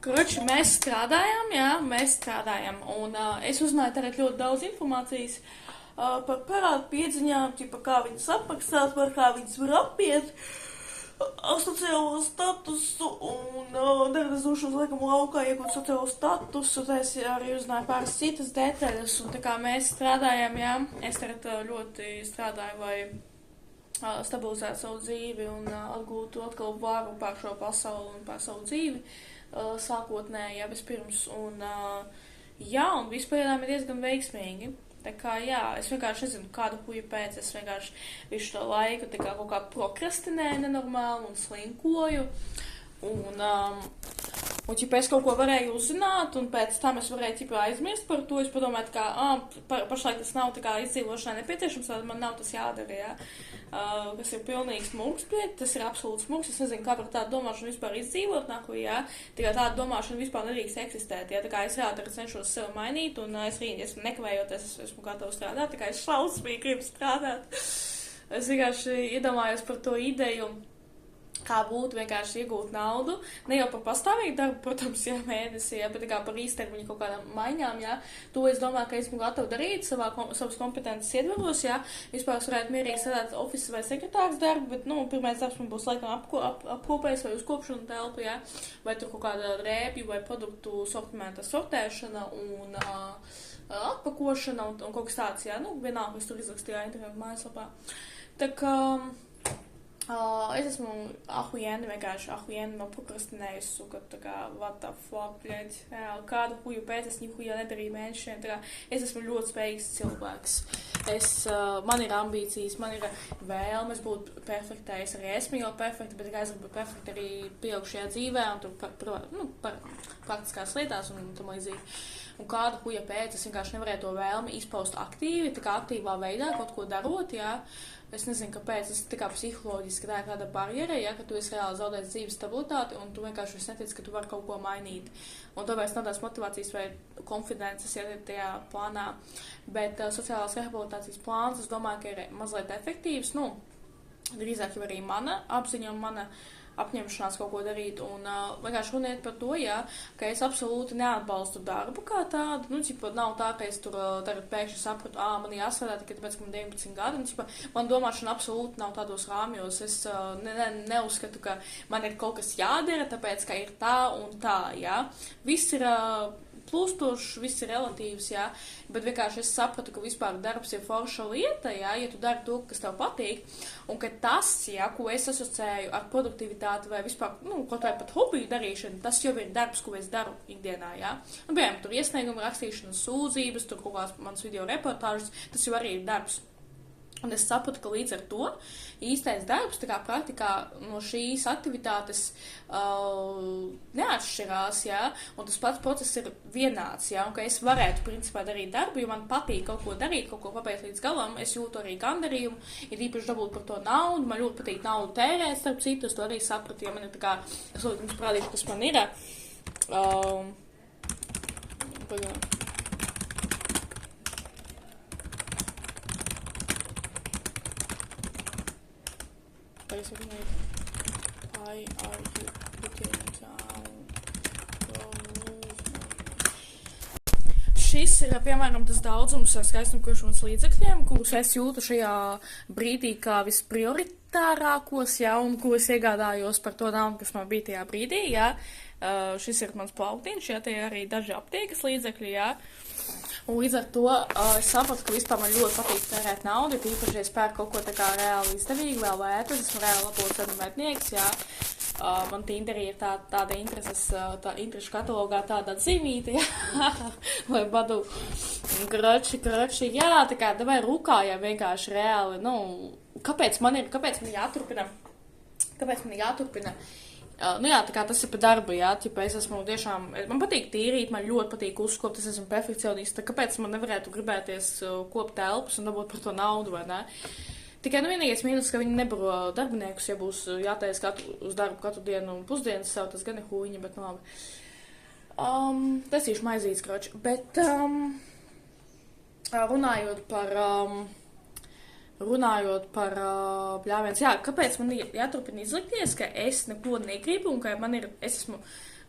Kroči, mēs strādājam, jā, mēs strādājam, un es uzzināju tagad ļoti daudz informācijas par parādu piedziņām, ķipa, kā viņas apmaksāt, par kā viņas var apiet, sociālo statusu, un tagad es došu uz liekumu laukā iegūt sociālo statusu, tā es arī uzzināju pāris citas detaļas, un tā kā mēs strādājam, jā, es tagad ļoti strādāju, lai stabilizētu savu dzīvi un atgūtu atkal varu pār šo pasauli un pār savu dzīvi. Sākotnēji, jā, vispirms, un jā, un vispārējām ir diezgan veiksmīgi. Tā kā, jā, es vienkārši nezinu, kādu huju pēc, es vienkārši visu šo laiku tā kā kaut kā prokrastinēju nenormāli un slinkoju, un ķipa, es kaut ko varēju uzzināt, un pēc tam es varēju, ķipa, aizmirst par to, es padomāju, kā, pašlaik tas nav tā kā izdzīvošanai nepieciešams, tad man nav tas jādara, jā. Kas ir pilnīgi smuks, bet tas ir absolūti smuks. Es nezinu, kā par tādu domāšanu vispār izdzīvot nāku, jā. Tikai tāda domāšana vispār nedrīkst eksistēt, jā. Tā kā es reāli tagad cenšos sevi mainīt, un es nekavējoties, esmu gatava strādāt, tā kā es šausmīgi gribu strādāt. Es vienkārši iedomājos par to ideju, kā būtu vienkārši iegūt naudu, ne jau par pastāvīgu darbu, protams, jā, mēnesi, jā, bet tā kā par īstermiņu kaut kādām maiņām, jā, to es domāju, ka esmu gatava darīt savas kompetences ietvaros, jā, vispār es varētu mierīgi strādāt ofisa vai sekretārs darbu, bet, pirmais darbs man būs laikam apkopējs vai uzkopšana telpa, jā, vai tur kaut kāda rēpju vai produktu sortimenta sortēšana un atpakošana un kaut kas tāds, jā, vienalga, es tur izrakstīju internetu mājaslapā. Tā kā es esmu vienkārši prokrastinējusi, ka tā kā, what the fuck, bļaļ, kādu huju pēc, es nihuja nedarīju mēnešiem, tā kā, es esmu ļoti spējīgs cilvēks. Man ir ambīcijas, man ir vēlmes būt perfektai, es arī esmu jau perfekta, bet es gribu būt perfekta arī pieaugšajā dzīvē, un tur par praktiskās lietās un tam līdzīgi. Un kādu huja pēc, es vienkārši nevarēju to vēlmi izpaust aktīvi, tā kā aktīvā veidā, kaut ko darot, jā. Es nezinu, kāpēc, tas tā kā psiholoģiski tā ir kāda barjera, ja, ka tu esi reāli zaudējis dzīves stabilitāti un tu vienkārši netici, ka tu vari kaut ko mainīt. Un to vairs nav tās motivācijas vai konfidences, ja tajā plānā. Bet sociālās rehabilitācijas plāns, es domāju, ka ir mazliet efektīvs, drīzāk jau arī mana apziņa un mana apņemšanās kaut ko darīt, un vienkārši runiet par to, jā, ka es absolūti neatbalstu darbu kā tādu, nav tā, ka es tur tagad pēkšņi sapratu, man jāstrādā tikai tāpēc, ka man 19 gadi, man domāšana absolūti nav tādos rāmjos, es neuzskatu, ka man ir kaut kas jādara, tāpēc, ka ir tā un tā, jā, viss ir plūstošs, viss ir relatīvs, jā, bet vienkārši es sapratu, ka vispār darbs ir forša lieta, jā, ja tu dari to, kas tev patīk, un ka tas, jā, ko es asociēju ar produktivitāti vai vispār, kaut vai pat hobiju darīšanu, tas jau ir darbs, ko es daru ikdienā, jā. Piemēram, tur iesnieguma rakstīšana, sūdzības, tur kaut kāds mans video reportāžas, tas jau arī ir darbs. Un es sapratu, ka līdz ar to īstais darbs, tā kā praktikā no šīs aktivitātes neatšķirās, jā, un tas pats process ir vienāds, jā, un ka es varētu, principā, darīt darbu, jo man patīk kaut ko darīt, kaut ko pabeigt līdz galam, es jūtu arī gandarījumu, ir īpaši dabūt par to naudu, man ļoti patīk naudu tērēt, starp citu, es to arī sapratu, ja man ir tā kā, es ļoti jums parādīšu, kas man ir, Why are you putting down Šis ir, piemēram, tas daudzums ar skaistumkošanas līdzekļiem, kurus es jūtu šajā brīdī kā visprioritārākos, jā, un kurus iegādājos par to naudu, kas man bija tajā brīdī, jā. Šis ir mans plauktiņš, jā, tie arī daži aptiekas līdzekļi, jā. Un līdz ar to es sapratu, ka vispār man ļoti patīk tērēt naudu, tīpaši, ja es pērku kaut ko tā kā reāli izdevīgi, vēl vērtu, es esmu reāli labos mednieks, jā. Man Tinderī ir tāda interešu katalogā tāda zīmīte, jā, lai badu grači, jā, tā kā davai rukājam vienkārši reāli, kāpēc man jāturpina? Jā, tā kā tas ir pa darbu, jā, es esmu tiešām, man patīk tīrīt, man ļoti patīk uzkopt, es esmu perfekcionista, kāpēc man nevarētu gribēties kopt telpas un dabūt par to naudu, vai ne? Tikai, vienīgais mīnus, ka viņi nebaro darbiniekus, ja būs jātais uz darbu katru dienu un pusdienas sev, tas gan ir huīņa, bet labi. Taisīšu maizītes, kroči, bet runājot par bļāviens, jā, kāpēc man jāturpina izlikties, ka es neko negribu un ka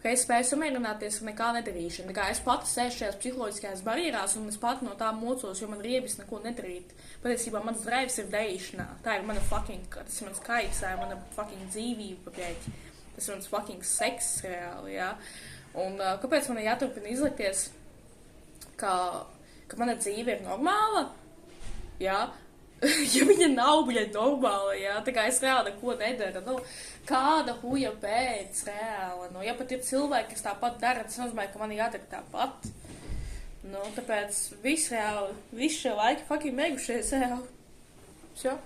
ka es spēju samierināties ar nekā nedarīšanu. Tā kā es pati sēžu šajās psiholoģiskajās barjerās, un es pati no tā mocos, jo man riebis neko nedarīt. Patiesībā mans drives ir darīšanā. Tā ir mana fucking, tas ir mans kaiks, tā ir mana fucking dzīvība, pieķi. Tas ir mans fucking seks reāli, jā. Un kāpēc man ir jāturpina izlikties, ka mana dzīve ir normāla? Jā. Ja viņa nav, viņa normāla, jā, tā kā es reāli neko nedaru, nu, kāda huja pēc, reāli, nu, ja pat ir cilvēki, kas tāpat dara, tas nozīmē, ka man ir jādara tāpat, nu, tāpēc viss reāli, viss šie laiki fucking beigušies, reāli, šo.